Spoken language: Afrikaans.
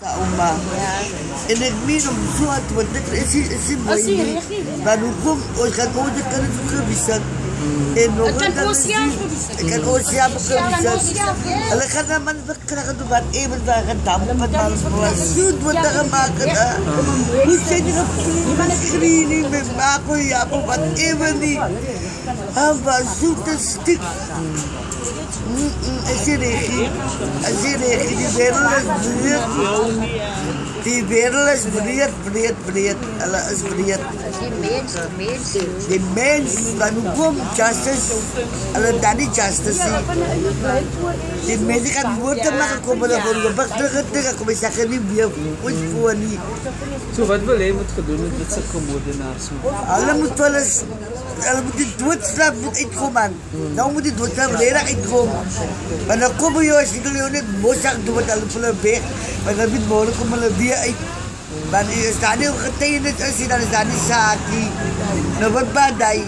Oma. En ik meen om zo aan het worden, is het mooi. Maar hoe kom ik kan ooit kunnen verbissen. En nog een dan ik kan oceaan verbissen. En ik ga naar mijn krijgen doen wat even daar gedaan met alles voor. Zoet wordt er gemaakt. Hoe zijn die geschreven met maken ja wat even niet. Maar zoete stik. Als je reageert, die wereld is breed. Allah is breed. Die mens, dan hoe justice, Allah dan die justice. Die mens kan woorden maken, komen er voor je bak kom ik zeggen niet meer, ooit voor niet. So wat wil jy moet gedoen met dit sulke moordenaars? Hulle moet wel eens, hulle moet die doodstraf moet uitkom man. Nou moet die doodstraf redig uitkom. Maar dan kom jy as jy net mosak doen wat hulle vir hulle weg. Maar dan moet môre kom hulle weer uit. Maar is daar nie getuienis is dan is daar nie saakie. Nou wat badai.